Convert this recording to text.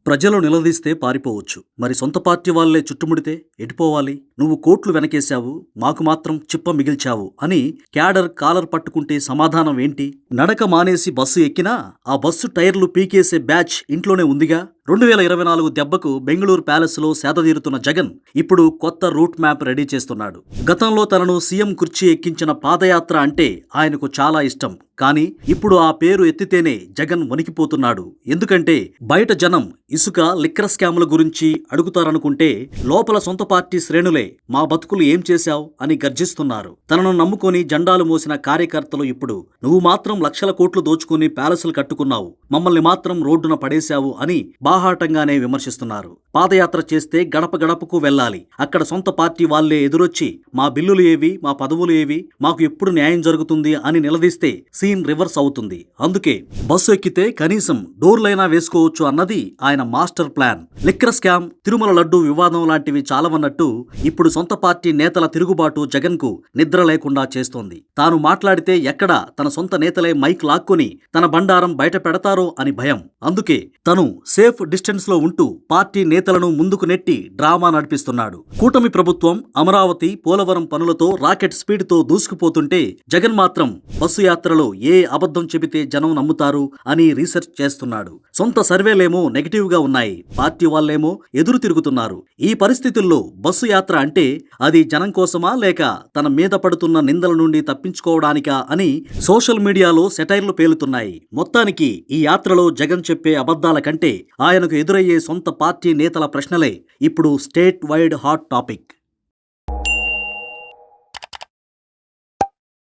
ప్రజలు నిలదీస్తే పారిపోవచ్చు. మరి సొంత పార్టీ వాళ్ళే చుట్టుముడితే ఎటుపోవాలి? నువ్వు కోట్లు వెనకేశావు, మాకు మాత్రం చిప్ప మిగిల్చావు అని క్యాడర్ కాలర్ పట్టుకుంటే సమాధానం ఏంటి? నడక మానేసి బస్సు ఎక్కినా ఆ బస్సు టైర్లు పీకేసే బ్యాచ్ ఇంట్లోనే ఉందిగా. 2024 దెబ్బకు బెంగళూరు ప్యాలెస్లో సేదతీరుతున్న జగన్ ఇప్పుడు కొత్త రూట్ మ్యాప్ రెడీ చేస్తున్నాడు. గతంలో తనను సీఎం కుర్చీ ఎక్కించిన పాదయాత్ర అంటే ఆయనకు చాలా ఇష్టం. కానీ ఇప్పుడు ఆ పేరు ఎత్తితేనే జగన్ వణికిపోతున్నాడు. ఎందుకంటే బయట జనం ఇసుక, లిక్కర్ స్కాముల గురించి అడుగుతారనుకుంటే లోపల సొంత పార్టీ శ్రేణులే మా బతుకులు ఏం చేశావ్ అని గర్జిస్తున్నారు. తనను నమ్ముకొని జెండాలు మోసిన కార్యకర్తలు ఇప్పుడు నువ్వు మాత్రం లక్షల కోట్లు దోచుకుని ప్యాలెస్లు కట్టుకున్నావు, మమ్మల్ని మాత్రం రోడ్డున పడేశావు అని బాహాటంగానే విమర్శిస్తున్నారు. పాదయాత్ర చేస్తే గడప గడపకు వెళ్ళాలి, అక్కడ సొంత పార్టీ వాళ్లే ఎదురొచ్చి మా బిల్లులు ఏవి, మా పదవులు ఏవి, మాకు ఎప్పుడు న్యాయం జరుగుతుంది అని నిలదీస్తే సీన్ రివర్స్ అవుతుంది. అందుకే బస్సు ఎక్కితే కనీసం డోర్లైనా వేసుకోవచ్చు అన్నది ఆయన master plan. Liquor scam, Tirumala laddu వివాదం లాంటివి చాలవన్నట్టు ఇప్పుడు సొంత పార్టీ నేతల తిరుగుబాటు జగన్ కు నిద్ర లేకుండా చేస్తోంది. తాను మాట్లాడితే ఎక్కడ తన సొంత నేతలే మైక్ లాక్కొని తన బండారం బయట పెడతారో అని భయం. అందుకే తను సేఫ్ డిస్టెన్స్ లో ఉంటూ పార్టీ నేతలను ముందుకు నెట్టి డ్రామా నడిపిస్తున్నాడు. కూటమి ప్రభుత్వం అమరావతి, పోలవరం పనులతో రాకెట్ స్పీడ్ తో దూసుకుపోతుంటే జగన్ మాత్రం బస్సు యాత్రలో ఏ అబద్ధం చెబితే జనం నమ్ముతారు అని రీసెర్చ్ చేస్తున్నాడు. సొంత సర్వేలేమో నెగిటివ్ గా ఉన్నాయి, పార్టీ వాళ్ళేమో ఎదురు తిరుగుతున్నారు. ఈ పరిస్థితుల్లో బస్సు యాత్ర అంటే అది జనం కోసమా లేక తన మీద పడుతున్న నిందల నుండి తప్పించుకోవడానికా అని సోషల్ మీడియాలో సెటైర్లు పేలుతున్నాయి. మొత్తానికి ఈ యాత్రలో జగన్ చెప్పే అబద్ధాల కంటే ఆయనకు ఎదురయ్యే సొంత పార్టీ నేతల ప్రశ్నలే ఇప్పుడు స్టేట్ వైడ్ హాట్ టాపిక్.